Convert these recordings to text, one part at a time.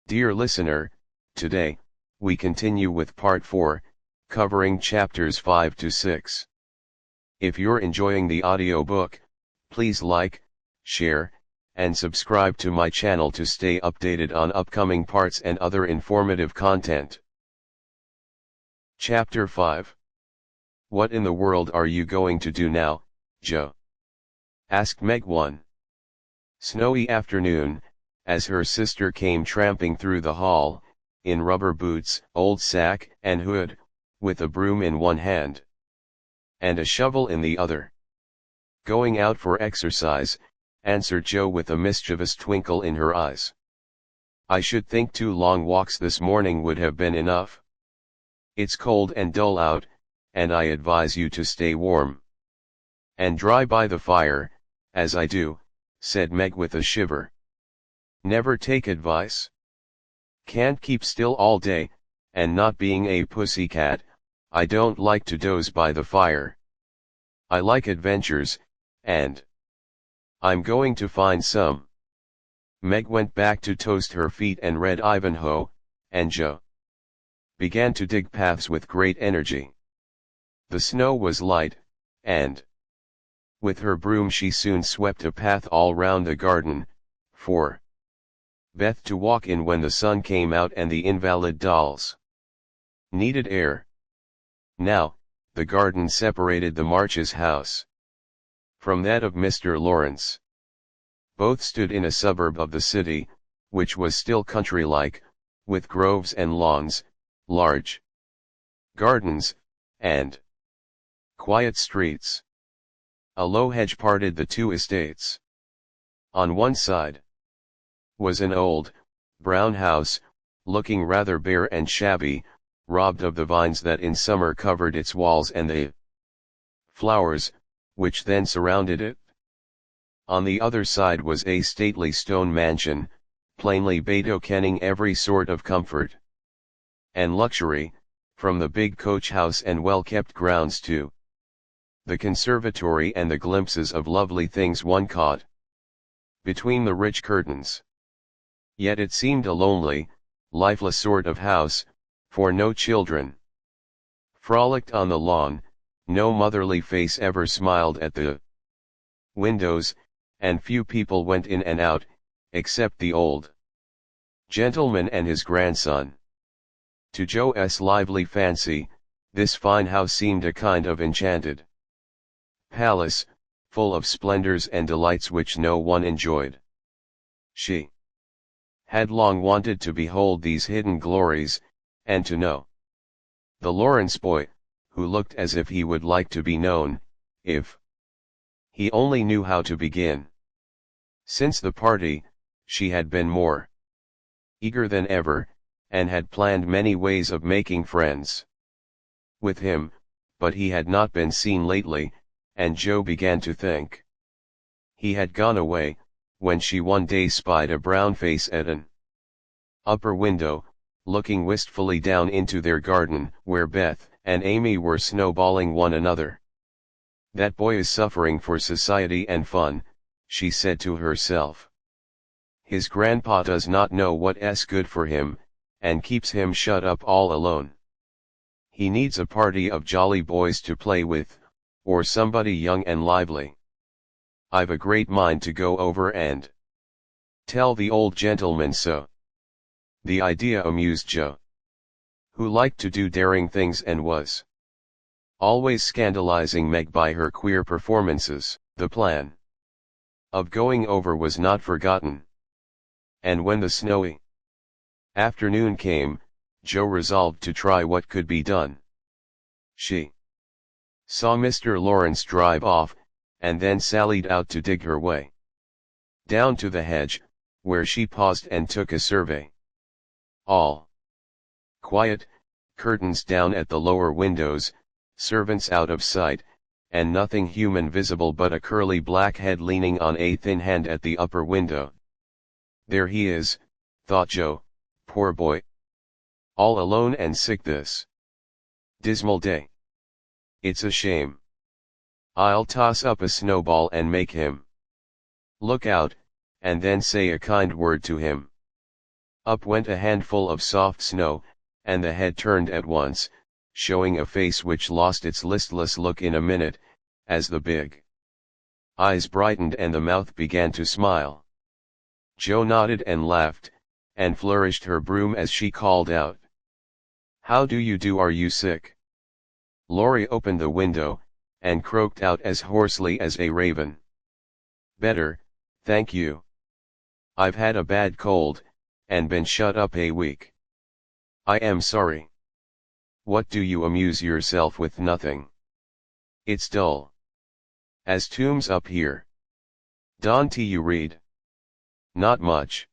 Dear listener, today, we continue with part 4, covering chapters 5 to 6. If you're enjoying the audiobook, please like, share, and subscribe to my channel to stay updated on upcoming parts and other informative content. Chapter 5. What in the world are you going to do now, Joe? Asked Meg one snowy afternoon, as her sister came tramping through the hall, in rubber boots, old sack and hood, with a broom in one hand and a shovel in the other. Going out for exercise, answered Joe with a mischievous twinkle in her eyes. I should think 2 long walks this morning would have been enough. It's cold and dull out, and I advise you to stay warm and dry by the fire, as I do, said Meg with a shiver. Never take advice? Can't keep still all day, and not being a pussycat, I don't like to doze by the fire. I like adventures, and I'm going to find some. Meg went back to toast her feet and read Ivanhoe, and Joe began to dig paths with great energy. The snow was light, and with her broom she soon swept a path all round the garden, for Beth to walk in when the sun came out and the invalid dolls needed air. Now, the garden separated the Marches' house from that of Mr. Laurence. Both stood in a suburb of the city, which was still country-like, with groves and lawns, large gardens, and quiet streets. A low hedge parted the 2 estates. On one side was an old, brown house, looking rather bare and shabby, robbed of the vines that in summer covered its walls and the flowers, which then surrounded it. On the other side was a stately stone mansion, plainly betokening every sort of comfort and luxury, from the big coach house and well-kept grounds to the conservatory and the glimpses of lovely things one caught between the rich curtains. Yet it seemed a lonely, lifeless sort of house, for no children frolicked on the lawn, no motherly face ever smiled at the windows, and few people went in and out, except the old gentleman and his grandson. To Joe's lively fancy, this fine house seemed a kind of enchanted palace, full of splendors and delights which no one enjoyed. She had long wanted to behold these hidden glories, and to know the Laurence boy, who looked as if he would like to be known, if he only knew how to begin. Since the party, she had been more eager than ever, and had planned many ways of making friends with him, but he had not been seen lately, and Joe began to think he had gone away, when she one day spied a brown face at an upper window, looking wistfully down into their garden, where Beth and Amy were snowballing one another. That boy is suffering for society and fun, she said to herself. His grandpa does not know what's good for him, and keeps him shut up all alone. He needs a party of jolly boys to play with, or somebody young and lively. I've a great mind to go over and tell the old gentleman so. The idea amused Joe, who liked to do daring things and was always scandalizing Meg by her queer performances. The plan of going over was not forgotten, and when the snowy afternoon came, Joe resolved to try what could be done. She saw Mr. Laurence drive off, and then sallied out to dig her way down to the hedge, where she paused and took a survey. All quiet, curtains down at the lower windows, servants out of sight, and nothing human visible but a curly black head leaning on a thin hand at the upper window. There he is, thought Joe, poor boy. All alone and sick this dismal day. It's a shame. I'll toss up a snowball and make him look out, and then say a kind word to him. Up went a handful of soft snow, and the head turned at once, showing a face which lost its listless look in a minute, as the big eyes brightened and the mouth began to smile. Jo nodded and laughed, and flourished her broom as she called out, "How do you do? Are you sick?" Laurie opened the window, and croaked out as hoarsely as a raven, "Better, thank you. I've had a bad cold, and been shut up a week. I am sorry. What do you amuse yourself with? Nothing. It's dull as tombs up here. Don't you read?" "Not much.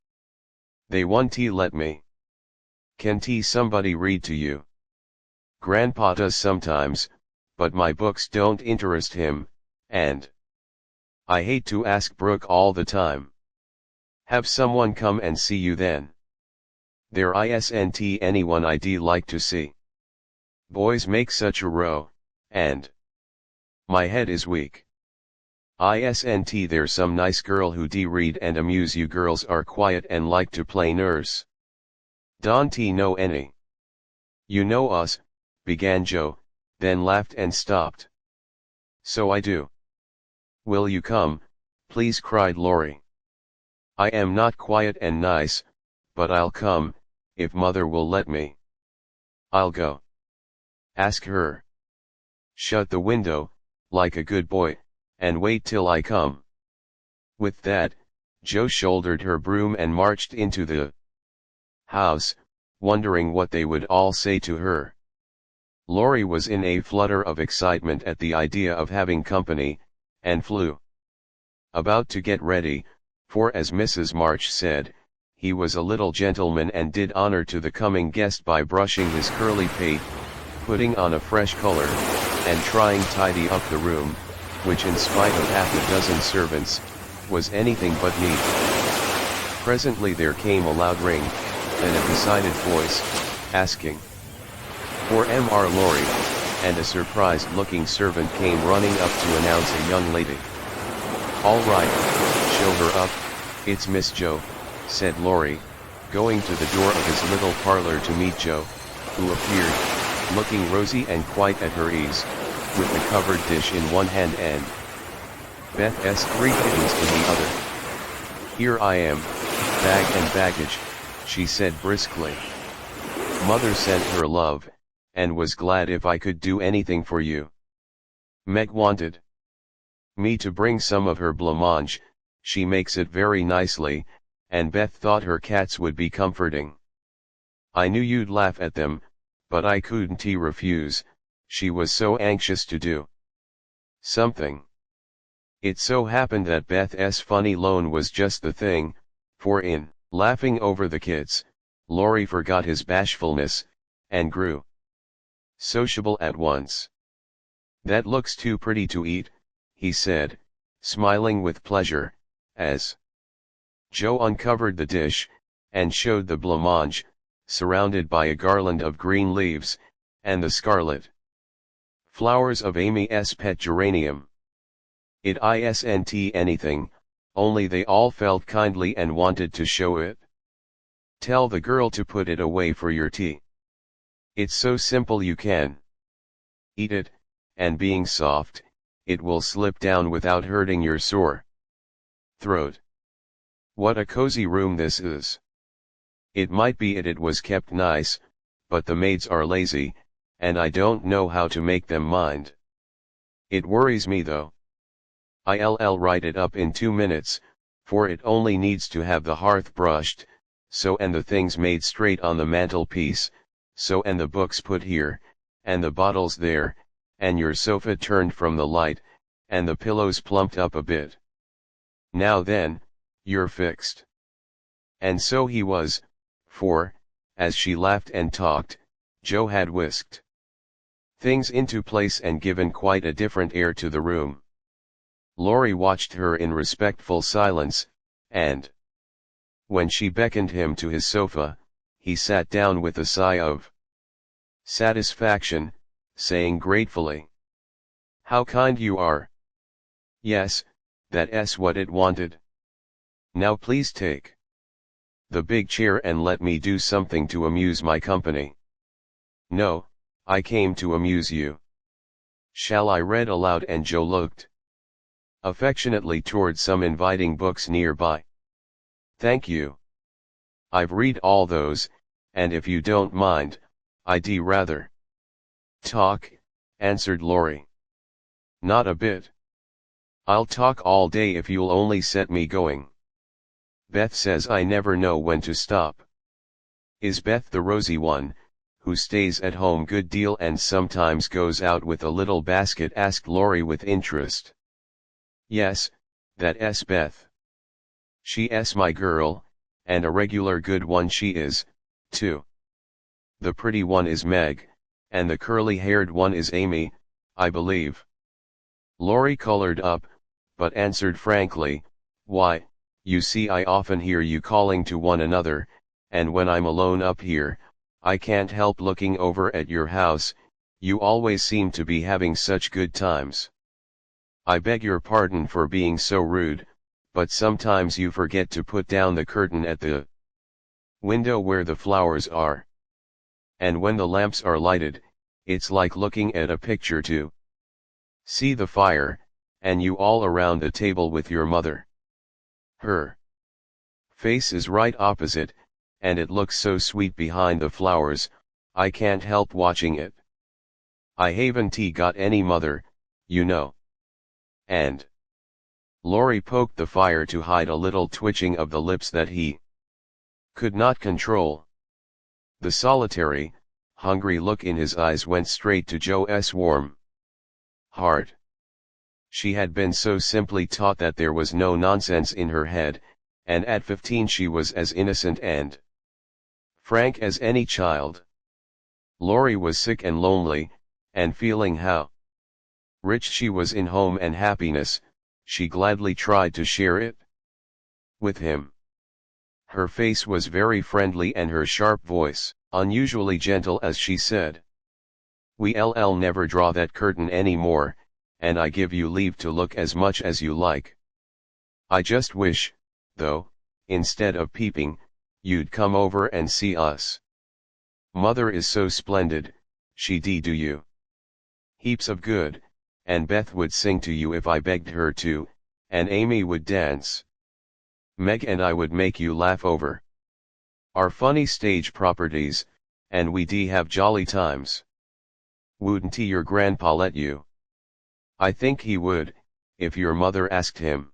They won't let me." "Can somebody read to you?" "Grandpa does sometimes, but my books don't interest him, and I hate to ask Brooke all the time." "Have someone come and see you then." "There isn't anyone I'd like to see. Boys make such a row, and my head is weak. Isn't there some nice girl who'd read and amuse you? Girls are quiet and like to play nurse." "Don't know any." "You know us," began Jo, then laughed and stopped. "So I do." "Will you come, please?" cried Laurie. "I am not quiet and nice, but I'll come, if mother will let me." "I'll go." "Ask her. Shut the window, like a good boy, and wait till I come." With that, Jo shouldered her broom and marched into the house, wondering what they would all say to her. Laurie was in a flutter of excitement at the idea of having company, and flew about to get ready, for as Mrs. March said, he was a little gentleman and did honor to the coming guest by brushing his curly pate, putting on a fresh color, and trying tidy up the room, which in spite of half a dozen servants, was anything but neat. Presently there came a loud ring, then a decided voice, asking for Mr. Laurie, and a surprised-looking servant came running up to announce a young lady. "All right, show her up, it's Miss Jo," said Laurie, going to the door of his little parlor to meet Jo, who appeared, looking rosy and quite at her ease, with the covered dish in one hand and Beth's 3 kittens in the other. "Here I am, bag and baggage," she said briskly. "Mother sent her love, and was glad if I could do anything for you." Meg wanted me to bring some of her blancmange. She makes it very nicely, and Beth thought her cats would be comforting. I knew you'd laugh at them, but I couldn't refuse, she was so anxious to do something. It so happened that Beth's funny loan was just the thing, for in laughing over the kits, Laurie forgot his bashfulness, and grew sociable at once. "That looks too pretty to eat," he said, smiling with pleasure, as Jo uncovered the dish, and showed the blancmange, surrounded by a garland of green leaves, and the scarlet flowers of Amy's pet geranium. It isn't anything, only they all felt kindly and wanted to show it. "Tell the girl to put it away for your tea. It's so simple you can eat it, and being soft, it will slip down without hurting your sore throat. What a cozy room this is. It might be it was kept nice, but the maids are lazy, and I don't know how to make them mind. It worries me though. I'll write it up in 2 minutes, for it only needs to have the hearth brushed, so, and the things made straight on the mantelpiece, so, and the books put here, and the bottles there, and your sofa turned from the light, and the pillows plumped up a bit. Now then, you're fixed." And so he was, for, as she laughed and talked, Jo had whisked things into place and given quite a different air to the room. Laurie watched her in respectful silence, and when she beckoned him to his sofa, he sat down with a sigh of satisfaction, saying gratefully, "How kind you are. Yes, that's what it wanted. Now please take the big chair and let me do something to amuse my company. No, I came to amuse you. Shall I read aloud? And Joe looked affectionately toward some inviting books nearby. Thank you. I've read all those, and if you don't mind, I'd rather talk, answered Laurie. Not a bit. I'll talk all day if you'll only set me going. Beth says I never know when to stop. Is Beth the rosy one, who stays at home good deal and sometimes goes out with a little basket? Asked Laurie with interest. Yes, that's Beth. She's my girl, and a regular good one she is, too. The pretty one is Meg, and the curly-haired one is Amy, I believe. Laurie colored up, but answered frankly, why, you see, I often hear you calling to one another, and when I'm alone up here, I can't help looking over at your house. You always seem to be having such good times. I beg your pardon for being so rude, but sometimes you forget to put down the curtain at the window where the flowers are. And when the lamps are lighted, it's like looking at a picture too. See the fire, and you all around the table with your mother. Her face is right opposite, and it looks so sweet behind the flowers, I can't help watching it. I haven't got any mother, you know. And Laurie poked the fire to hide a little twitching of the lips that he could not control. The solitary, hungry look in his eyes went straight to Joe's warm heart. She had been so simply taught that there was no nonsense in her head, and at 15 she was as innocent and frank as any child. Laurie was sick and lonely, and feeling how rich she was in home and happiness, she gladly tried to share it with him. Her face was very friendly and her sharp voice, unusually gentle as she said, "We'll never draw that curtain any more, and I give you leave to look as much as you like. I just wish, though, instead of peeping, you'd come over and see us. Mother is so splendid, she'd do you heaps of good, and Beth would sing to you if I begged her to, and Amy would dance. Meg and I would make you laugh over our funny stage properties, and we'd have jolly times. Wouldn't your grandpa let you?" "I think he would, if your mother asked him.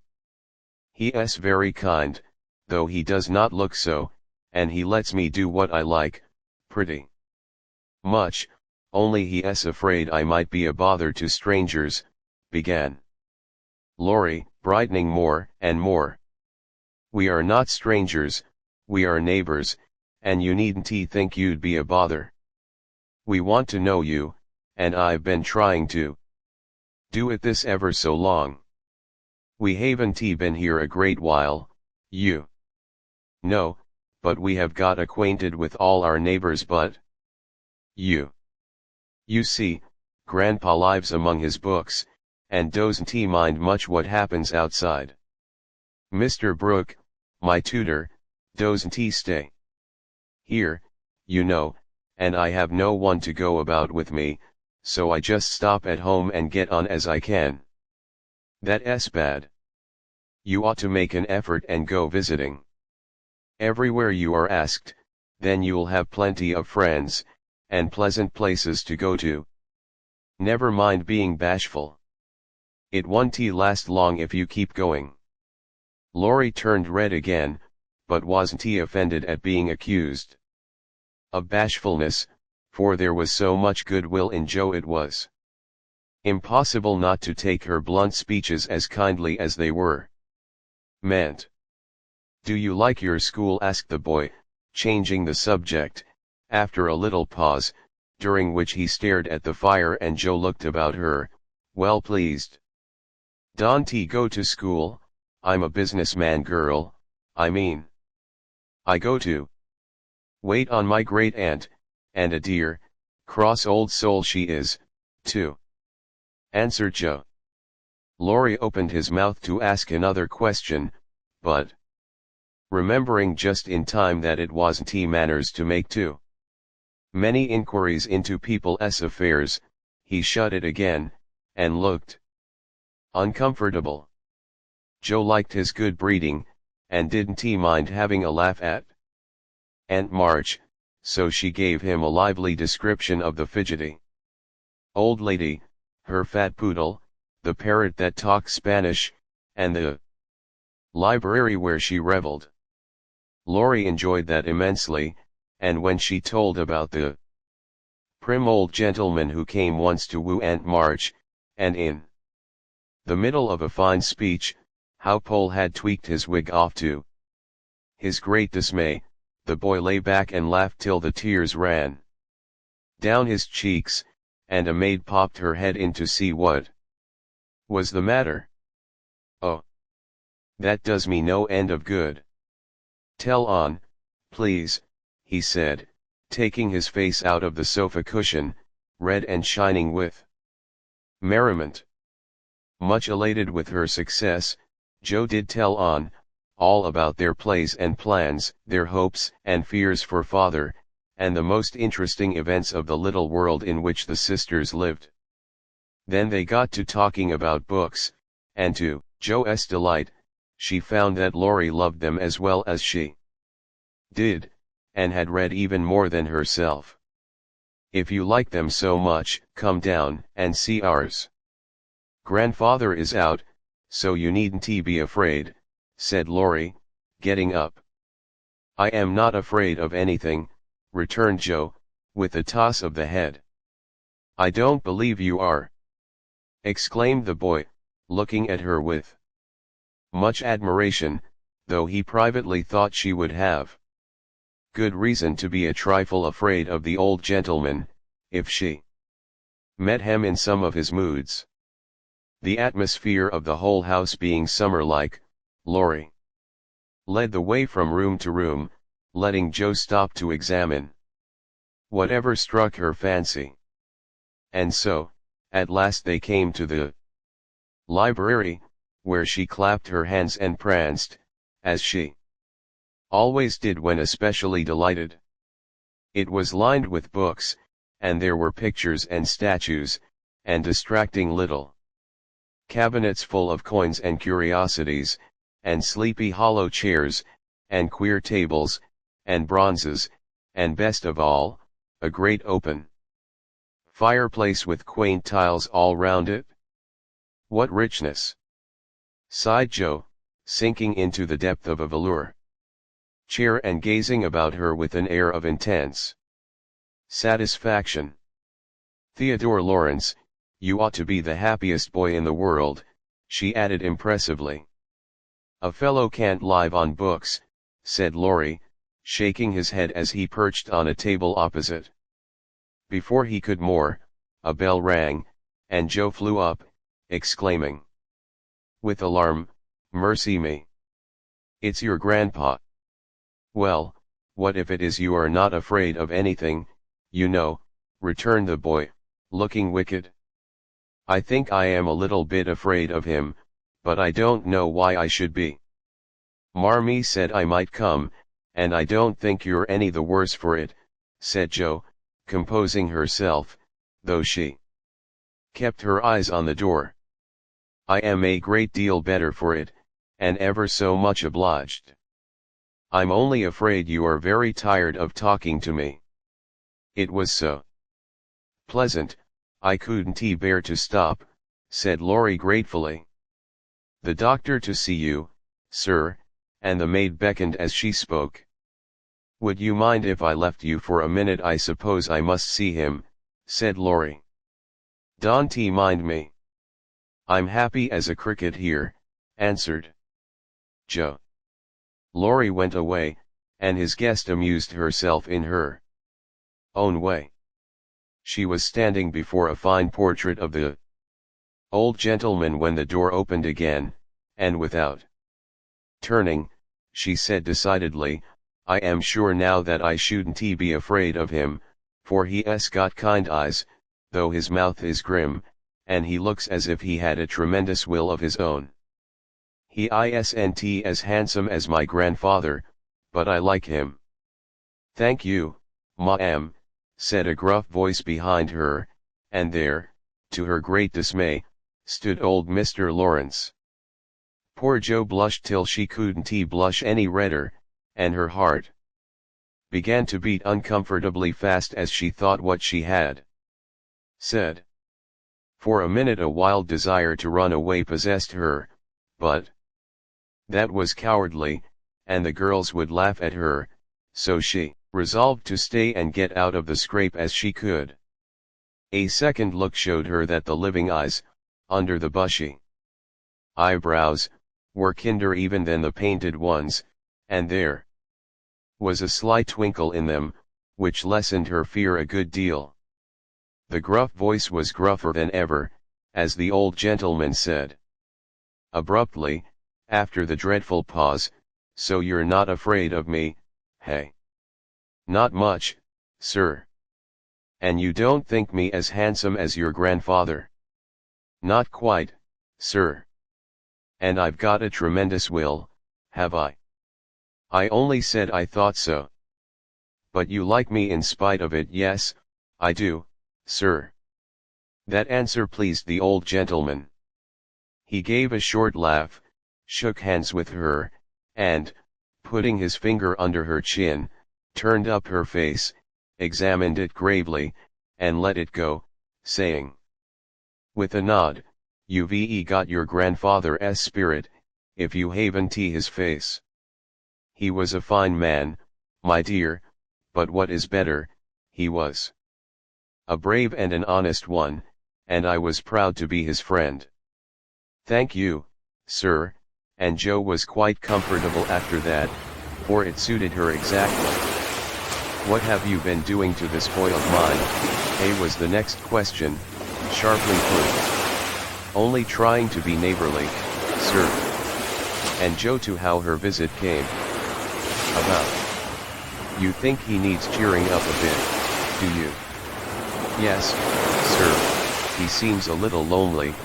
He's very kind, though he does not look so, and he lets me do what I like, pretty much, only he's afraid I might be a bother to strangers," began Laurie, brightening more and more. "We are not strangers, we are neighbors, and you needn't think you'd be a bother. We want to know you, and I've been trying to do it this ever so long. We haven't been here a great while, you know, but we have got acquainted with all our neighbors but you see, Grandpa lives among his books, and doesn't mind much what happens outside. Mr. Brooke, my tutor, doesn't stay here, you know, and I have no one to go about with me, so I just stop at home and get on as I can. That's bad. You ought to make an effort and go visiting everywhere you are asked, then you'll have plenty of friends, and pleasant places to go to. Never mind being bashful. It won't last long if you keep going." Laurie turned red again, but wasn't offended at being accused of bashfulness, for there was so much goodwill in Joe it was impossible not to take her blunt speeches as kindly as they were meant. "Do you like your school?" asked the boy, changing the subject, after a little pause, during which he stared at the fire and Joe looked about her, well pleased. "Don't go to school? I'm a businessman girl, I mean. I go to wait on my great aunt, and a dear, cross old soul she is, too," answered Joe. Laurie opened his mouth to ask another question, but remembering just in time that it wasn't tea manners to make too many inquiries into people's affairs. He shut it again, and looked uncomfortable. Joe liked his good breeding, and didn't he mind having a laugh at Aunt March, so she gave him a lively description of the fidgety old lady, her fat poodle, the parrot that talked Spanish, and the library where she reveled. Laurie enjoyed that immensely, and when she told about the prim old gentleman who came once to woo Aunt March, and in the middle of a fine speech, how Pole had tweaked his wig off to his great dismay, the boy lay back and laughed till the tears ran down his cheeks, and a maid popped her head in to see what was the matter. "Oh, that does me no end of good. Tell on, please," he said, taking his face out of the sofa cushion, red and shining with merriment. Much elated with her success, Joe did tell on, all about their plays and plans, their hopes and fears for father, and the most interesting events of the little world in which the sisters lived. Then they got to talking about books, and to Joe's delight, she found that Laurie loved them as well as she did, and had read even more than herself. "If you like them so much, come down and see ours. Grandfather is out, so you needn't be afraid," said Laurie, getting up. "I am not afraid of anything," returned Joe, with a toss of the head. "I don't believe you are," exclaimed the boy, looking at her with much admiration, though he privately thought she would have good reason to be a trifle afraid of the old gentleman, if she met him in some of his moods. The atmosphere of the whole house being summer-like, Laurie led the way from room to room, letting Joe stop to examine whatever struck her fancy. And so, at last they came to the library, where she clapped her hands and pranced, as she always did when especially delighted. It was lined with books, and there were pictures and statues, and distracting little cabinets full of coins and curiosities, and sleepy hollow chairs, and queer tables, and bronzes, and best of all, a great open fireplace with quaint tiles all round it. "What richness!" sighed Joe, sinking into the depth of a velour chair and gazing about her with an air of intense satisfaction. "Theodore Laurence, you ought to be the happiest boy in the world," she added impressively. "A fellow can't live on books," said Laurie, shaking his head as he perched on a table opposite. Before he could more, a bell rang, and Joe flew up, exclaiming with alarm, "Mercy me! It's your grandpa." "Well, what if it is? You are not afraid of anything, you know," returned the boy, looking wicked. "I think I am a little bit afraid of him, but I don't know why I should be. Marmee said I might come, and I don't think you're any the worse for it," said Joe, composing herself, though she kept her eyes on the door. "I am a great deal better for it, and ever so much obliged. I'm only afraid you are very tired of talking to me." "It was so pleasant, I couldn't bear to stop," said Laurie gratefully. "The doctor to see you, sir," and the maid beckoned as she spoke. "Would you mind if I left you for a minute? I suppose I must see him," said Laurie. "Don't mind me. I'm happy as a cricket here," answered Joe. Laurie went away, and his guest amused herself in her own way. She was standing before a fine portrait of the old gentleman when the door opened again, and without turning, she said decidedly, "I am sure now that I shouldn't be afraid of him, for he's got kind eyes, though his mouth is grim, and he looks as if he had a tremendous will of his own. He isn't as handsome as my grandfather, but I like him. Thank you, ma'am, said a gruff voice behind her, and there, to her great dismay, stood old Mr. Laurence. Poor Jo blushed till she couldn't blush any redder, and her heart began to beat uncomfortably fast as she thought what she had said. For a minute a wild desire to run away possessed her, but that was cowardly, and the girls would laugh at her, so she resolved to stay and get out of the scrape as she could. A second look showed her that the living eyes, under the bushy eyebrows, were kinder even than the painted ones, and there was a sly twinkle in them, which lessened her fear a good deal. The gruff voice was gruffer than ever, as the old gentleman said abruptly, after the dreadful pause, "So you're not afraid of me, hey?" "Not much, sir." "And you don't think me as handsome as your grandfather?" "Not quite, sir." "And I've got a tremendous will, have I?" "I only said I thought so." "But you like me in spite of it." "Yes, I do, sir." That answer pleased the old gentleman. He gave a short laugh, shook hands with her, and, putting his finger under her chin, turned up her face, examined it gravely, and let it go, saying, with a nod, "You've got your grandfather's spirit, if you haven't his face. He was a fine man, my dear, but what is better, he was a brave and an honest one, and I was proud to be his friend." "Thank you, sir," and Jo was quite comfortable after that, for it suited her exactly. "What have you been doing to the spoiled mine?" was the next question, sharply put. "Only trying to be neighborly, sir." And Jo to how her visit came about. "You think he needs cheering up a bit, do you?" "Yes, sir, he seems a little lonely,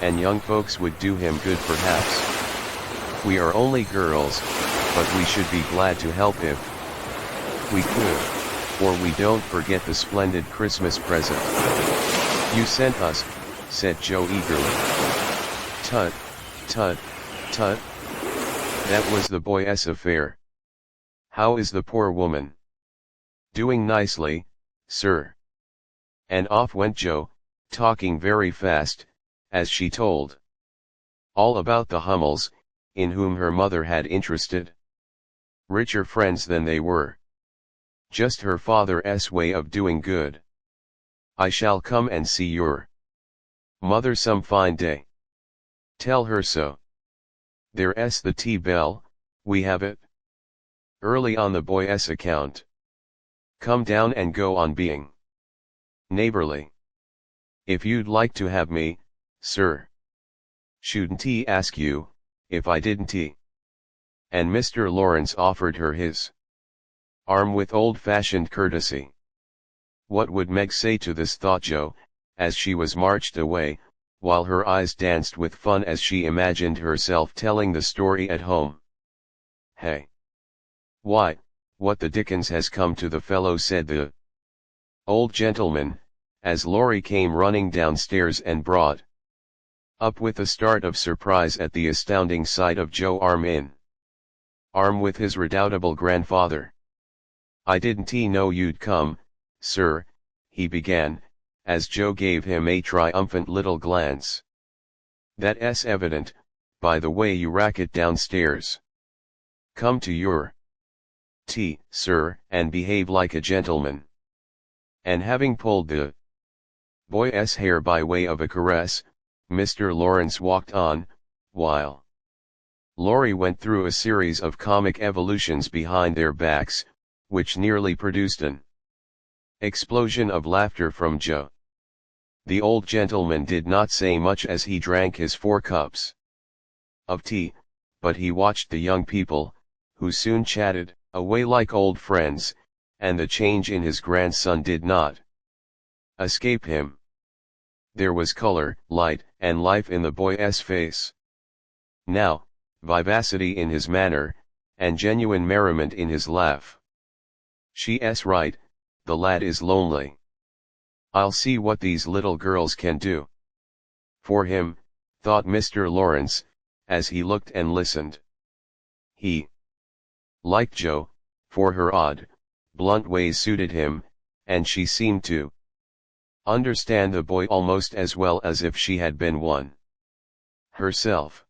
and young folks would do him good perhaps. We are only girls, but we should be glad to help if we could, for we don't forget the splendid Christmas present you sent us," said Jo eagerly. "Tut, tut, tut. That was the boy's affair. How is the poor woman?" "Doing nicely, sir." And off went Jo, talking very fast, as she told all about the Hummels, in whom her mother had interested richer friends than they were. Just her father's way of doing good. "I shall come and see your mother some fine day. Tell her so. There's the tea bell, we have it early on the boy's account. Come down and go on being neighborly. If you'd like to have me, sir. Shouldn't he ask you, if I didn't he?" And Mr. Laurence offered her his arm with old-fashioned courtesy. What would Meg say to this, thought Jo, as she was marched away, while her eyes danced with fun as she imagined herself telling the story at home. "Hey! Why, what the dickens has come to the fellow?" said the old gentleman, as Laurie came running downstairs and brought up with a start of surprise at the astounding sight of Jo arm in arm with his redoubtable grandfather. "I didn't know you'd come, sir," he began, as Jo gave him a triumphant little glance. "That's evident, by the way you rack it downstairs. Come to your tea, sir, and behave like a gentleman." And having pulled the boy's hair by way of a caress, Mr. Laurence walked on, while Laurie went through a series of comic evolutions behind their backs, which nearly produced an explosion of laughter from Jo. The old gentleman did not say much as he drank his 4 cups of tea, but he watched the young people, who soon chatted away like old friends, and the change in his grandson did not escape him. There was color, light, and life in the boy's face. Now, vivacity in his manner, and genuine merriment in his laugh. "She's right, the lad is lonely. I'll see what these little girls can do for him," thought Mr. Laurence, as he looked and listened. He liked Jo, for her odd, blunt ways suited him, and she seemed to understand the boy almost as well as if she had been one herself.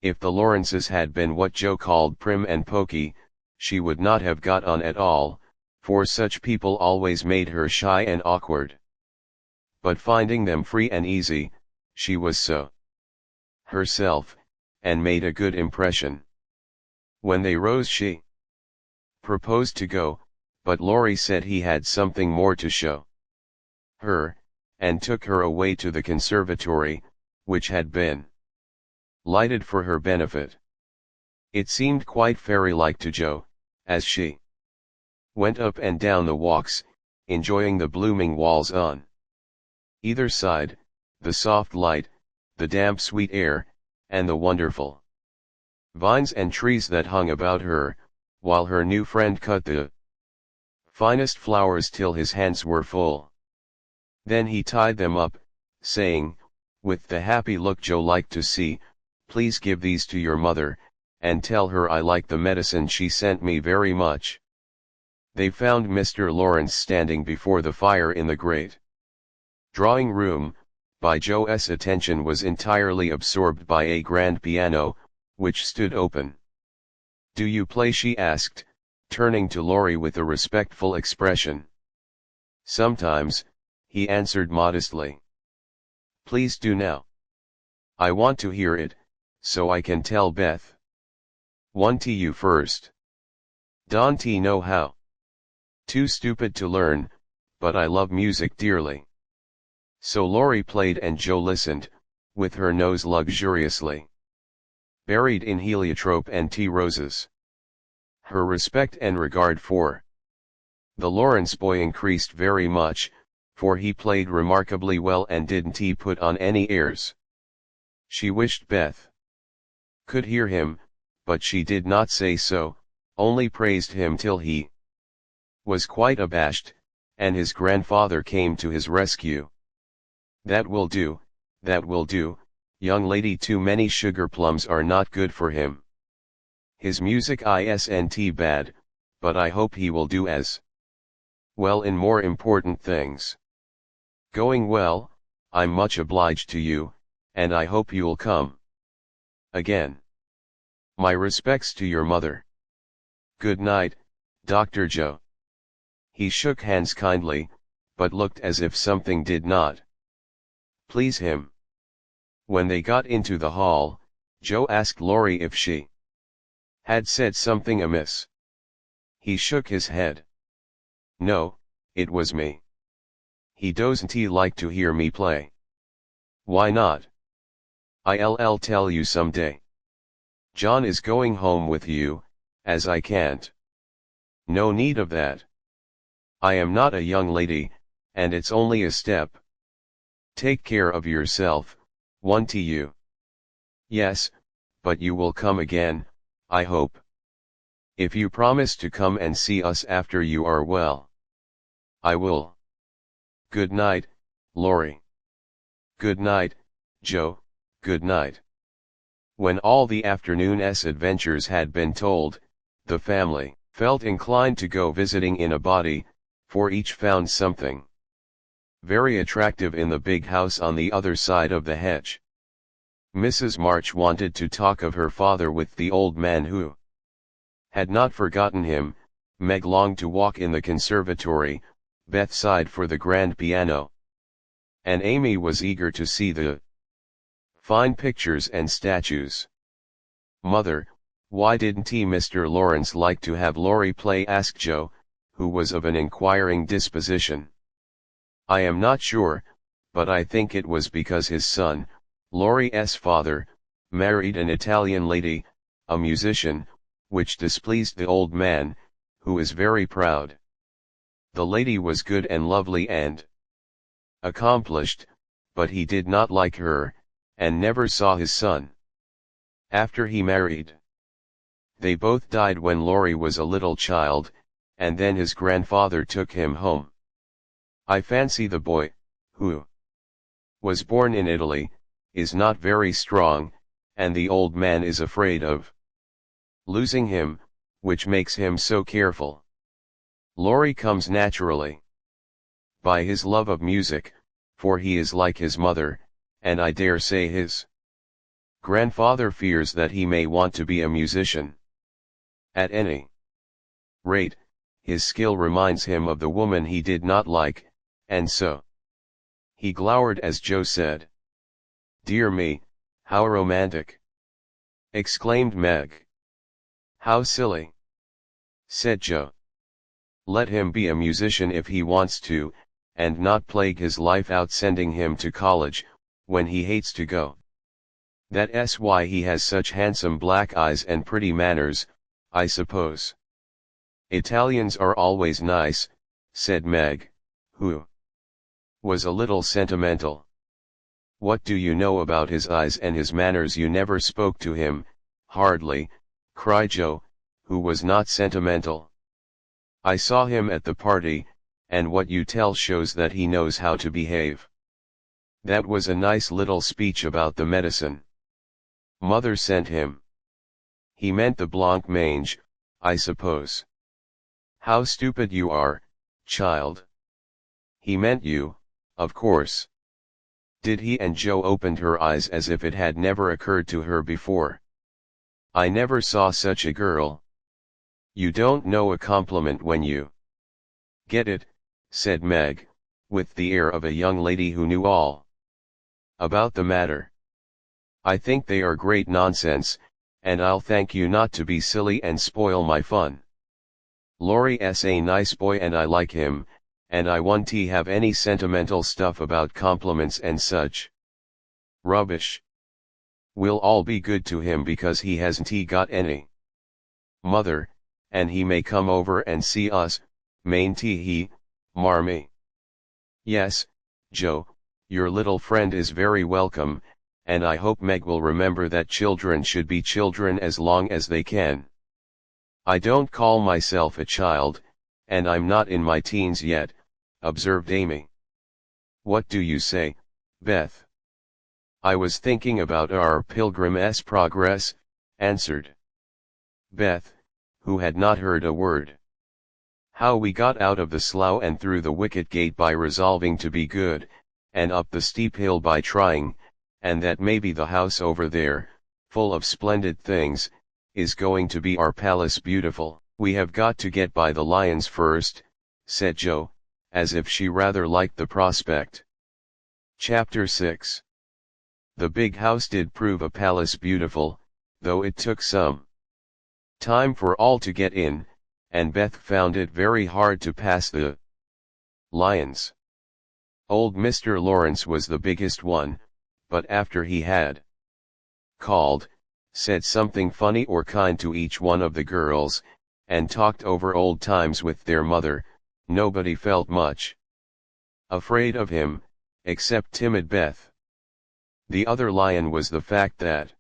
If the Lawrences had been what Jo called prim and poky, she would not have got on at all, for such people always made her shy and awkward. But finding them free and easy, she was so herself, and made a good impression. When they rose she proposed to go, but Laurie said he had something more to show her, and took her away to the conservatory, which had been lighted for her benefit. It seemed quite fairy-like to Jo, as she went up and down the walks, enjoying the blooming walls on either side, the soft light, the damp sweet air, and the wonderful vines and trees that hung about her, while her new friend cut the finest flowers till his hands were full. Then he tied them up, saying, with the happy look Jo liked to see, "Please give these to your mother, and tell her I like the medicine she sent me very much." They found Mr. Laurence standing before the fire in the great drawing room, but Jo's attention was entirely absorbed by a grand piano, which stood open. "Do you play?" she asked, turning to Laurie with a respectful expression. "Sometimes," he answered modestly. "Please do now. I want to hear it, so I can tell Beth." "Want to you first. Don't know how. Too stupid to learn, but I love music dearly." So Laurie played and Jo listened, with her nose luxuriously buried in heliotrope and tea roses. Her respect and regard for the Laurence boy increased very much, for he played remarkably well and didn't he put on any airs. She wished Beth could hear him, but she did not say so, only praised him till he was quite abashed, and his grandfather came to his rescue. "That will do, young lady, too many sugar plums are not good for him. His music isn't bad, but I hope he will do as well in more important things." "Going well, I'm much obliged to you, and I hope you'll come again. My respects to your mother. Good night, Dr. Jo." He shook hands kindly, but looked as if something did not please him. When they got into the hall, Jo asked Laurie if she had said something amiss. He shook his head. "No, it was me. He doesn't like to hear me play." "Why not?" "I'll tell you some day. John is going home with you, as I can't." "No need of that. I am not a young lady, and it's only a step. Take care of yourself, won't you?" "Yes, but you will come again, I hope. If you promise to come and see us after you are well." "I will. Good night, Laurie." "Good night, Jo, good night." When all the afternoon's adventures had been told, the family felt inclined to go visiting in a body, for each found something very attractive in the big house on the other side of the hedge. Mrs. March wanted to talk of her father with the old man who had not forgotten him. Meg longed to walk in the conservatory. Beth sighed for the grand piano, and Amy was eager to see the fine pictures and statues. "Mother, why didn't Mr. Laurence like to have Laurie play?" asked Jo, who was of an inquiring disposition. "I am not sure, but I think it was because his son, Laurie's father, married an Italian lady, a musician, which displeased the old man, who is very proud. The lady was good and lovely and accomplished, but he did not like her, and never saw his son After he married, they both died when Laurie was a little child, and then his grandfather took him home. I fancy the boy, who was born in Italy, is not very strong, and the old man is afraid of losing him, which makes him so careful. Laurie comes naturally by his love of music, for he is like his mother, and I dare say his grandfather fears that he may want to be a musician. At any rate, his skill reminds him of the woman he did not like, and so he glowered as Joe said. "Dear me, how romantic!" exclaimed Meg. "How silly!" said Joe. "Let him be a musician if he wants to, and not plague his life out sending him to college, when he hates to go. That's why he has such handsome black eyes and pretty manners, I suppose." "Italians are always nice," said Meg, who was a little sentimental. "What do you know about his eyes and his manners? You never spoke to him." "Hardly," cried Joe, who was not sentimental. "I saw him at the party, and what you tell shows that he knows how to behave. That was a nice little speech about the medicine Mother sent him." "He meant the blanc mange, I suppose." "How stupid you are, child. He meant you, of course." "Did he?" And Joe opened her eyes as if it had never occurred to her before. "I never saw such a girl." "You don't know a compliment when you get it," said Meg, with the air of a young lady who knew all about the matter. "I think they are great nonsense, and I'll thank you not to be silly and spoil my fun. Laurie's a nice boy and I like him, and I won't have any sentimental stuff about compliments and such rubbish. We'll all be good to him because he hasn't got any mother, and he may come over and see us, mayn't he, Marmee?" "Yes, Joe, your little friend is very welcome, and I hope Meg will remember that children should be children as long as they can." "I don't call myself a child, and I'm not in my teens yet," observed Amy. "What do you say, Beth?" "I was thinking about our Pilgrim's Progress," answered Beth, who had not heard a word. "How we got out of the slough and through the wicket gate by resolving to be good, and up the steep hill by trying, and that maybe the house over there, full of splendid things, is going to be our palace beautiful." "We have got to get by the lions first," said Joe, as if she rather liked the prospect. Chapter 6. The big house did prove a palace beautiful, though it took some time for all to get in, and Beth found it very hard to pass the lions. Old Mr. Laurence was the biggest one, but after he had called, said something funny or kind to each one of the girls, and talked over old times with their mother, nobody felt much afraid of him, except timid Beth. The other lion was the fact that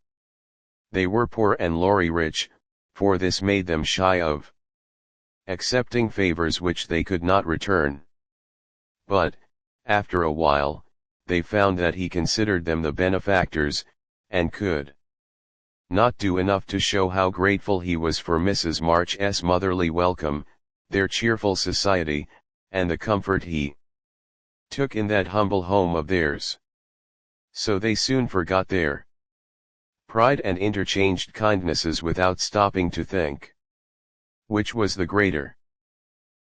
they were poor and Laurie rich, for this made them shy of accepting favors which they could not return. But, after a while, they found that he considered them the benefactors, and could not do enough to show how grateful he was for Mrs. March's motherly welcome, their cheerful society, and the comfort he took in that humble home of theirs. So they soon forgot their pride and interchanged kindnesses without stopping to think which was the greater.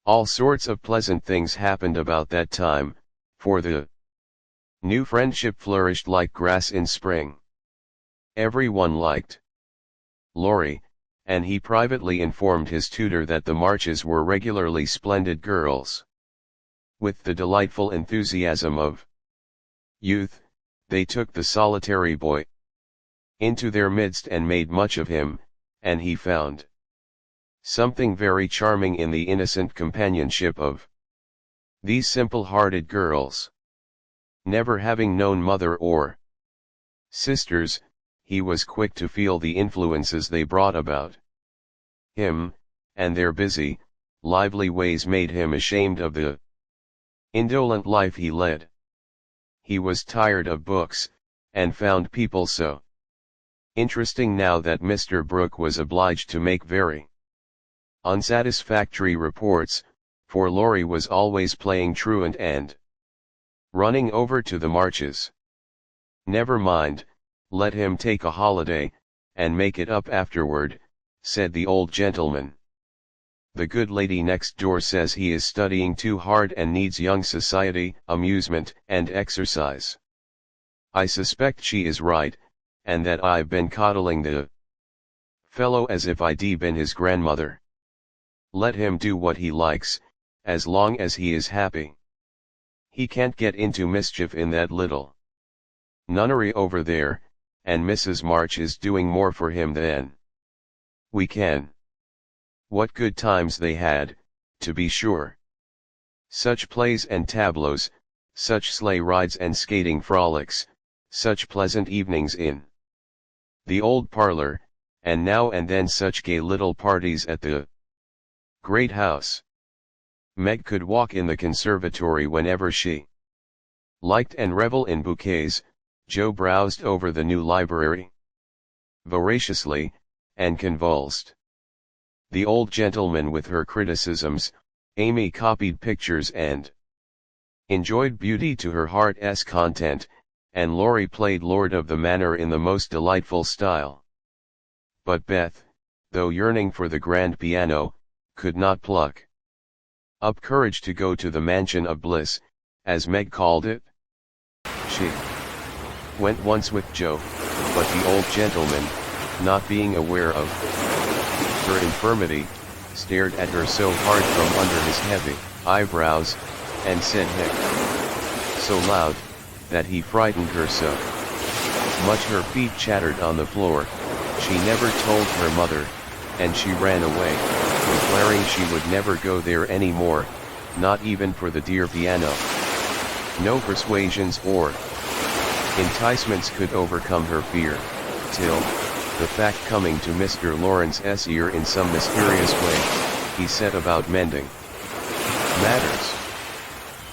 All sorts of pleasant things happened about that time, for the new friendship flourished like grass in spring. Everyone liked Laurie, and he privately informed his tutor that the Marches were regularly splendid girls. With the delightful enthusiasm of youth, they took the solitary boy into their midst and made much of him, and he found something very charming in the innocent companionship of these simple-hearted girls. Never having known mother or sisters, he was quick to feel the influences they brought about him, and their busy, lively ways made him ashamed of the indolent life he led. He was tired of books, and found people so interesting now that Mr. Brooke was obliged to make very unsatisfactory reports, for Laurie was always playing truant and running over to the marches. "Never mind, let him take a holiday, and make it up afterward," said the old gentleman. "The good lady next door says he is studying too hard and needs young society, amusement, and exercise. I suspect she is right, and that I've been coddling the fellow as if I'd been his grandmother. Let him do what he likes, as long as he is happy. He can't get into mischief in that little nunnery over there, and Mrs. March is doing more for him than we can. What good times they had, to be sure. Such plays and tableaux, such sleigh rides and skating frolics, such pleasant evenings in the old parlor, and now and then such gay little parties at the great house. Meg could walk in the conservatory whenever she liked and revel in bouquets. Joe browsed over the new library voraciously, and convulsed. The old gentleman with her criticisms, Amy copied pictures and enjoyed beauty to her heart's content, and Laurie played Lord of the Manor in the most delightful style. But Beth, though yearning for the grand piano, could not pluck up courage to go to the mansion of bliss, as Meg called it. She went once with Joe, but the old gentleman, not being aware of her infirmity, stared at her so hard from under his heavy eyebrows, and said heck so loud, that he frightened her so much her feet chattered on the floor. She never told her mother, and she ran away, declaring she would never go there any more, not even for the dear piano. No persuasions or enticements could overcome her fear, till, the fact coming to Mr. Laurence's ear in some mysterious way, he set about mending matters.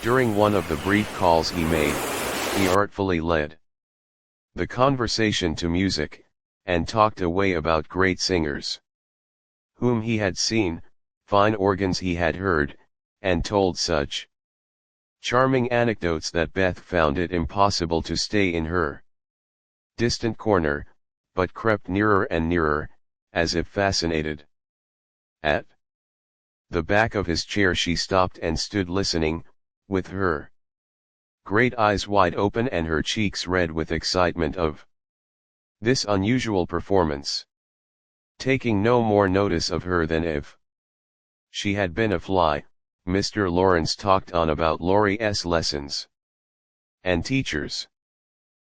During one of the brief calls he made, he artfully led the conversation to music, and talked away about great singers whom he had seen, fine organs he had heard, and told such charming anecdotes that Beth found it impossible to stay in her distant corner, but crept nearer and nearer, as if fascinated. At the back of his chair she stopped and stood listening, with her great eyes wide open and her cheeks red with excitement of this unusual performance. Taking no more notice of her than if she had been a fly, Mr. Laurence talked on about Laurie's lessons and teachers.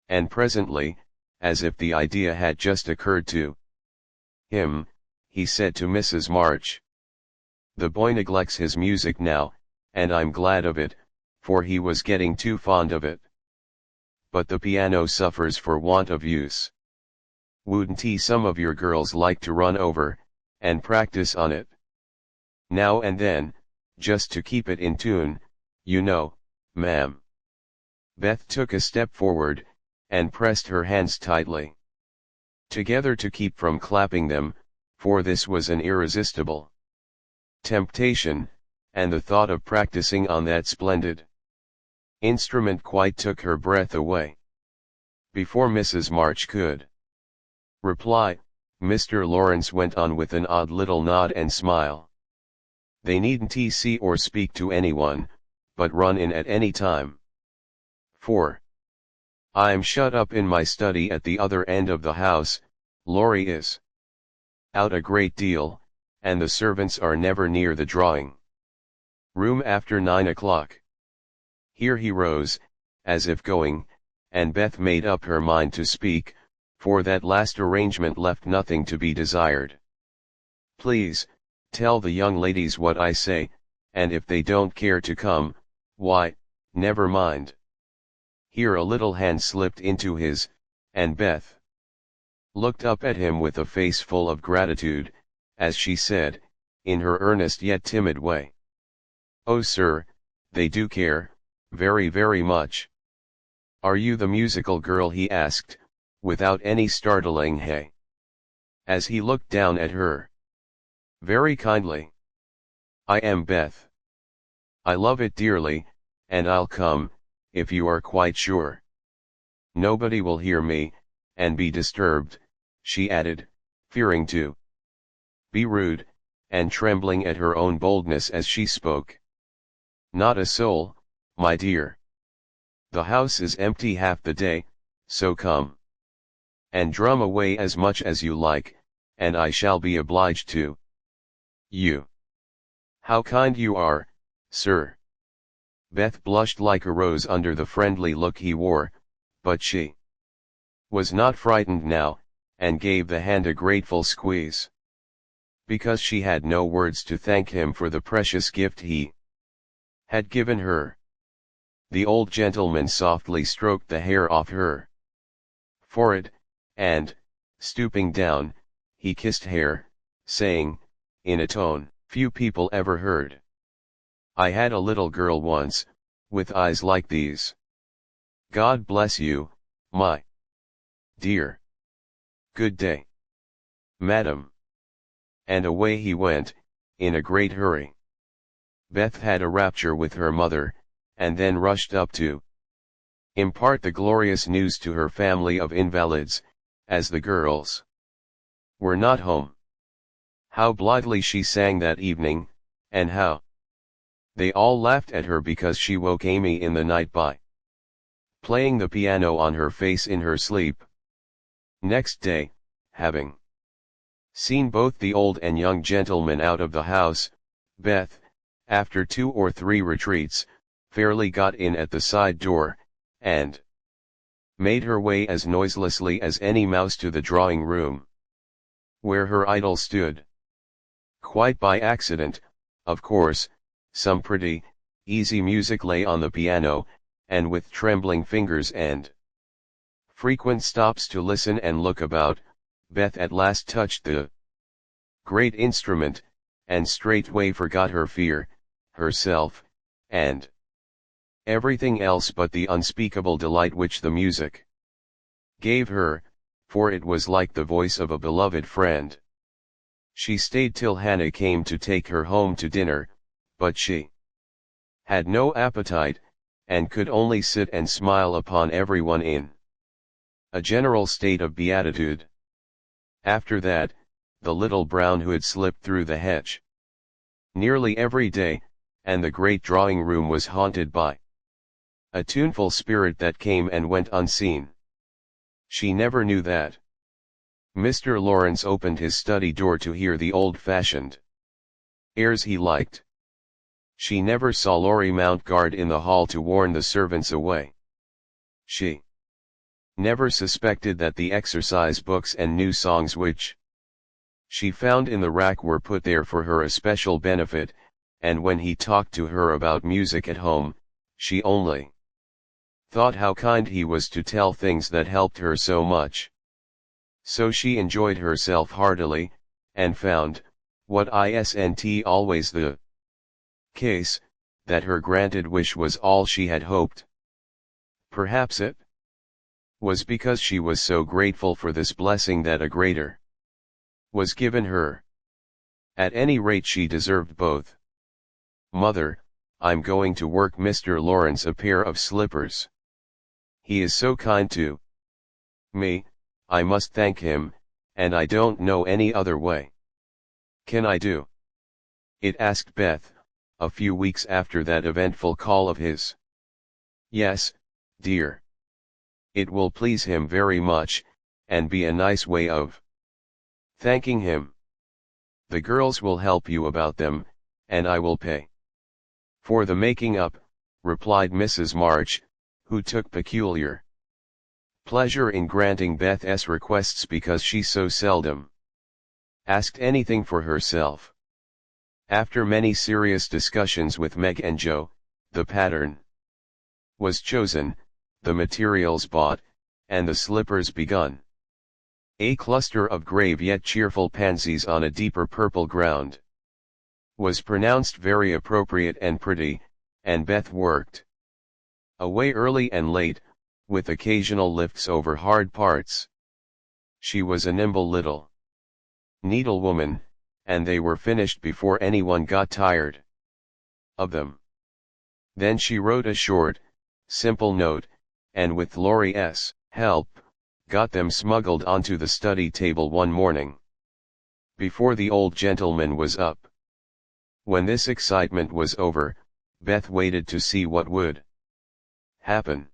And presently, as if the idea had just occurred to him, he said to Mrs. March, "The boy neglects his music now, and I'm glad of it, for he was getting too fond of it. But the piano suffers for want of use. Wouldn't some of your girls like to run over, and practice on it? Now and then, just to keep it in tune, you know, ma'am." Beth took a step forward, and pressed her hands tightly together to keep from clapping them, for this was an irresistible temptation, and the thought of practicing on that splendid instrument quite took her breath away. Before Mrs. March could reply, Mr. Laurence went on with an odd little nod and smile. "They needn't see or speak to anyone, but run in at any time. For I'm shut up in my study at the other end of the house. Laurie is out a great deal, and the servants are never near the drawing room after 9 o'clock. Here he rose, as if going, and Beth made up her mind to speak, for that last arrangement left nothing to be desired. "Please, tell the young ladies what I say, and if they don't care to come, why, never mind." Here a little hand slipped into his, and Beth looked up at him with a face full of gratitude, as she said, in her earnest yet timid way, "Oh sir, they do care, very very much." "Are you the musical girl?" he asked, without any startling hey, as he looked down at her. "Very kindly. I am Beth. I love it dearly, and I'll come, if you are quite sure. Nobody will hear me, and be disturbed," she added, fearing to be rude, and trembling at her own boldness as she spoke. "Not a soul, my dear. The house is empty half the day, so come and drum away as much as you like, and I shall be obliged to you." "How kind you are, sir." Beth blushed like a rose under the friendly look he wore, but she was not frightened now, and gave the hand a grateful squeeze. Because she had no words to thank him for the precious gift he had given her. The old gentleman softly stroked the hair off her forehead, and, stooping down, he kissed her, saying, in a tone few people ever heard, "I had a little girl once, with eyes like these. God bless you, my dear. Good day, madam." And away he went, in a great hurry. Beth had a rapture with her mother, and then rushed up to impart the glorious news to her family of invalids, as the girls were not home. How blithely she sang that evening, and how they all laughed at her because she woke Amy in the night by playing the piano on her face in her sleep. Next day, having seen both the old and young gentlemen out of the house, Beth, after 2 or 3 retreats, fairly got in at the side door, and made her way as noiselessly as any mouse to the drawing room, where her idol stood. Quite by accident, of course, some pretty, easy music lay on the piano, and with trembling fingers and frequent stops to listen and look about, Beth at last touched the great instrument, and straightway forgot her fear, herself, and everything else but the unspeakable delight which the music gave her, for it was like the voice of a beloved friend. She stayed till Hannah came to take her home to dinner, but she had no appetite, and could only sit and smile upon everyone in a general state of beatitude. After that, the little brown hood slipped through the hedge nearly every day, and the great drawing room was haunted by a tuneful spirit that came and went unseen. She never knew that Mr. Laurence opened his study door to hear the old-fashioned airs he liked. She never saw Laurie mount guard in the hall to warn the servants away. She never suspected that the exercise books and new songs which she found in the rack were put there for her especial benefit, and when he talked to her about music at home, she only thought how kind he was to tell things that helped her so much. So she enjoyed herself heartily, and found, what isn't always the case, that her granted wish was all she had hoped. Perhaps it was because she was so grateful for this blessing that a greater was given her. At any rate she deserved both. "Mother, I'm going to work Mr. Laurence a pair of slippers. He is so kind to me, I must thank him, and I don't know any other way. Can I do it?" asked Beth, a few weeks after that eventful call of his. "Yes, dear. It will please him very much, and be a nice way of thanking him. The girls will help you about them, and I will pay for the making up," replied Mrs. March, who took peculiar pleasure in granting Beth's requests because she so seldom asked anything for herself. After many serious discussions with Meg and Joe, the pattern was chosen, the materials bought, and the slippers begun. A cluster of grave yet cheerful pansies on a deeper purple ground. Was pronounced very appropriate and pretty, and Beth worked away early and late, with occasional lifts over hard parts. She was a nimble little needlewoman, and they were finished before anyone got tired of them. Then she wrote a short, simple note, and with Laurie's help, got them smuggled onto the study table one morning, before the old gentleman was up. When this excitement was over, Beth waited to see what would happen.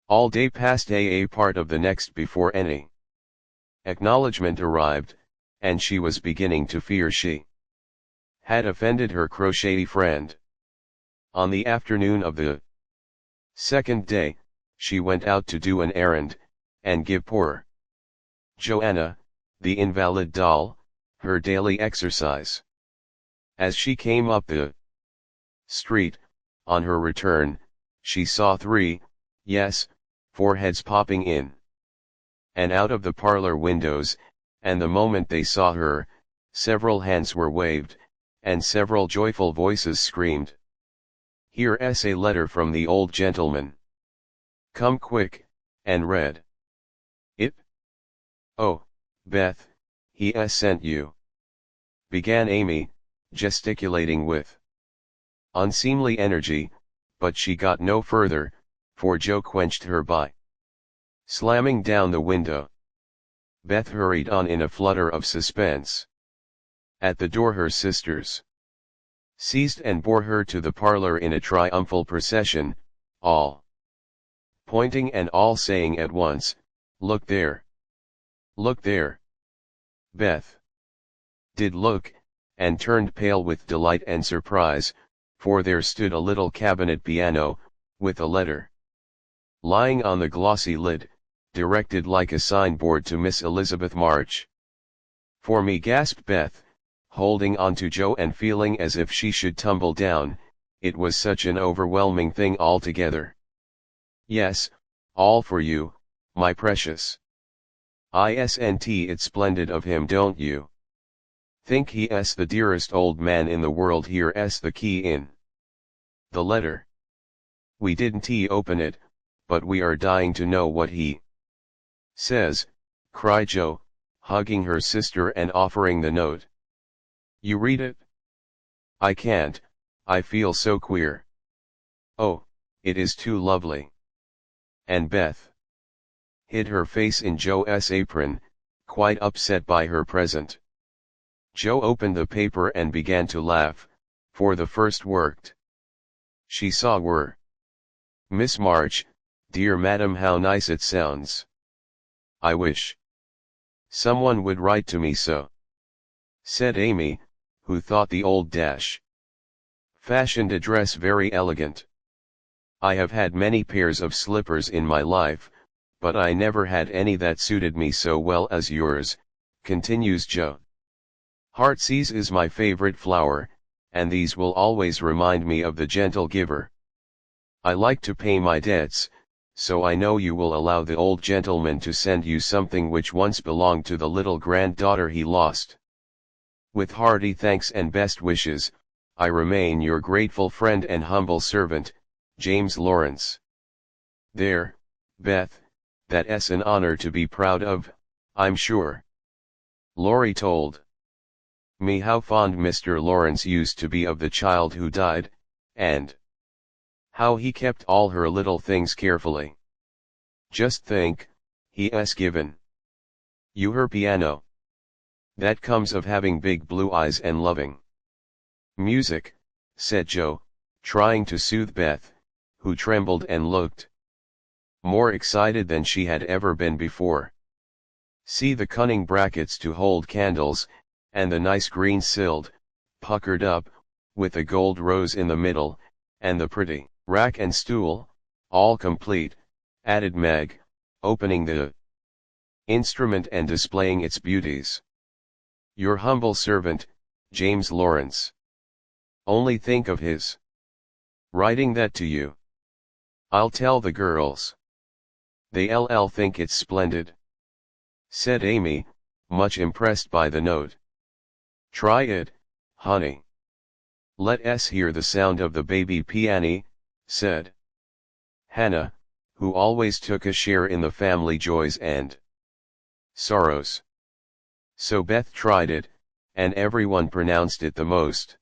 All day passed a part of the next before any acknowledgement arrived, and she was beginning to fear she had offended her crochet friend. On the afternoon of the second day, she went out to do an errand, and give poor Joanna, the invalid doll, her daily exercise. As she came up the street, on her return, she saw 3, yes, 4 heads popping in and out of the parlor windows, and the moment they saw her, several hands were waved, and several joyful voices screamed, "Here's a letter from the old gentleman. Come quick," and read it. "Oh, Beth, he has sent you," began Amy, gesticulating with unseemly energy, but she got no further, for Joe quenched her by slamming down the window. Beth hurried on in a flutter of suspense. At the door her sisters seized and bore her to the parlor in a triumphal procession, all pointing and all saying at once, "Look there! Look there!" Beth did look, and turned pale with delight and surprise, for there stood a little cabinet piano, with a letter lying on the glossy lid, directed like a signboard to Miss Elizabeth March. "For me," gasped Beth, holding on to Joe and feeling as if she should tumble down, it was such an overwhelming thing altogether. "Yes, all for you, my precious. Isn't it splendid of him, don't you? Think he's the dearest old man in the world. Here's the key in the letter. We didn't open it, but we are dying to know what he says," cried Joe, hugging her sister and offering the note. "You read it?" "I can't, I feel so queer." "Oh, it is too lovely." And Beth hid her face in Joe's apron, quite upset by her present. Joe opened the paper and began to laugh, for the first worked she saw were, "Miss March, dear madam, how nice it sounds. I wish someone would write to me so," said Amy, who thought the old fashioned address very elegant. "I have had many pairs of slippers in my life, but I never had any that suited me so well as yours," continues Joe. "Heartsease is my favorite flower, and these will always remind me of the gentle giver. I like to pay my debts, so I know you will allow the old gentleman to send you something which once belonged to the little granddaughter he lost. With hearty thanks and best wishes, I remain your grateful friend and humble servant, James Laurence." "There, Beth, that's an honor to be proud of, I'm sure." Laurie told me how fond Mr. Laurence used to be of the child who died, and how he kept all her little things carefully. Just think, he has given you her piano. That comes of having big blue eyes and loving music," said Joe, trying to soothe Beth, who trembled and looked more excited than she had ever been before. "See the cunning brackets to hold candles, and the nice green silled, puckered up, with a gold rose in the middle, and the pretty rack and stool, all complete," added Meg, opening the instrument and displaying its beauties. "Your humble servant, James Laurence. Only think of his writing that to you. I'll tell the girls. They'll think it's splendid." said Amy, much impressed by the note. Try it, honey. Let us hear the sound of the baby piano, said Hannah, who always took a share in the family joys and sorrows. So Beth tried it, and everyone pronounced it the most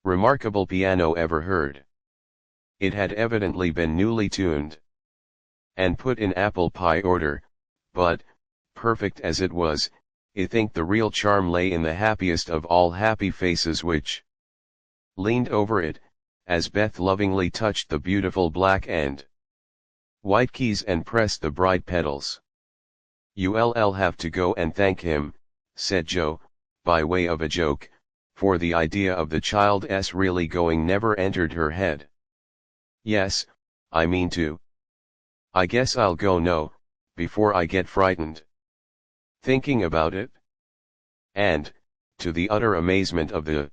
remarkable piano ever heard. It had evidently been newly tuned and put in apple pie order, but, perfect as it was, I think the real charm lay in the happiest of all happy faces which leaned over it, as Beth lovingly touched the beautiful black and white keys and pressed the bright pedals. "You'll have to go and thank him," said Joe, by way of a joke, for the idea of the child's really going never entered her head. "Yes, I mean to. I guess I'll go no, before I get frightened thinking about it." And, to the utter amazement of the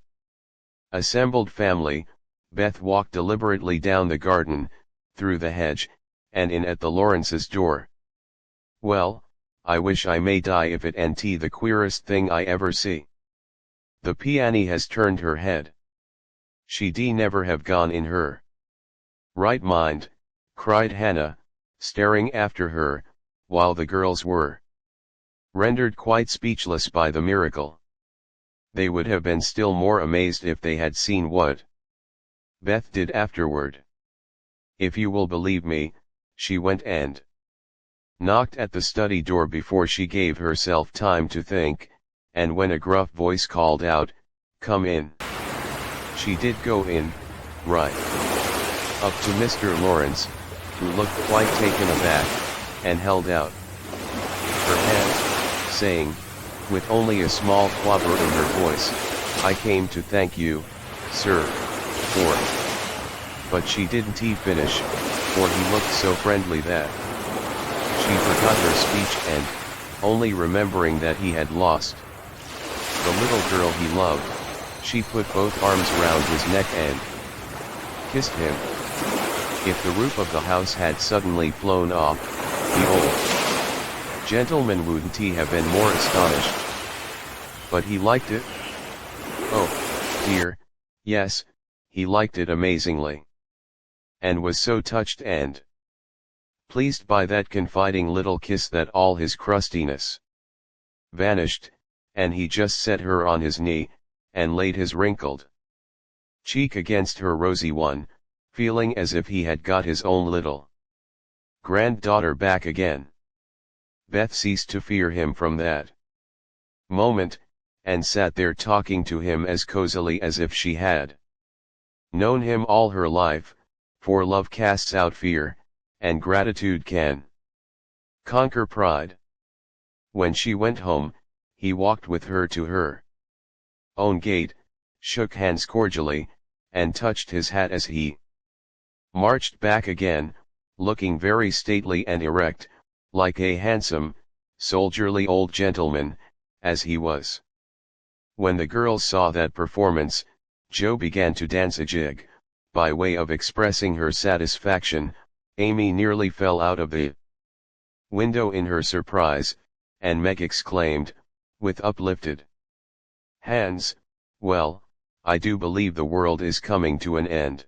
assembled family, Beth walked deliberately down the garden, through the hedge, and in at the Laurence's door. "Well, I wish I may die if it ain't the queerest thing I ever see. The peony has turned her head. She'd never have gone in her right mind," cried Hannah, staring after her, while the girls were rendered quite speechless by the miracle. They would have been still more amazed if they had seen what Beth did afterward. "If you will believe me, she went and knocked at the study door before she gave herself time to think, and when a gruff voice called out, 'Come in,' she did go in, right up to Mr. Laurence, who looked quite taken aback, and held out her hand, saying, with only a small quaver in her voice, 'I came to thank you, sir, for—' But she didn't finish, for he looked so friendly that she forgot her speech and, only remembering that he had lost the little girl he loved, she put both arms round his neck and kissed him. If the roof of the house had suddenly flown off, the old gentleman wouldn't have been more astonished. But he liked it. Oh, dear, yes, he liked it amazingly. And was so touched and pleased by that confiding little kiss that all his crustiness vanished, and he just set her on his knee, and laid his wrinkled cheek against her rosy one, feeling as if he had got his own little granddaughter back again. Beth ceased to fear him from that moment, and sat there talking to him as cozily as if she had known him all her life, for love casts out fear, and gratitude can conquer pride. When she went home, he walked with her to her own gate, shook hands cordially, and touched his hat as he marched back again, looking very stately and erect, like a handsome, soldierly old gentleman, as he was. When the girls saw that performance, Joe began to dance a jig, by way of expressing her satisfaction. Amy nearly fell out of the window in her surprise, and Meg exclaimed, with uplifted hands, "Well, I do believe the world is coming to an end."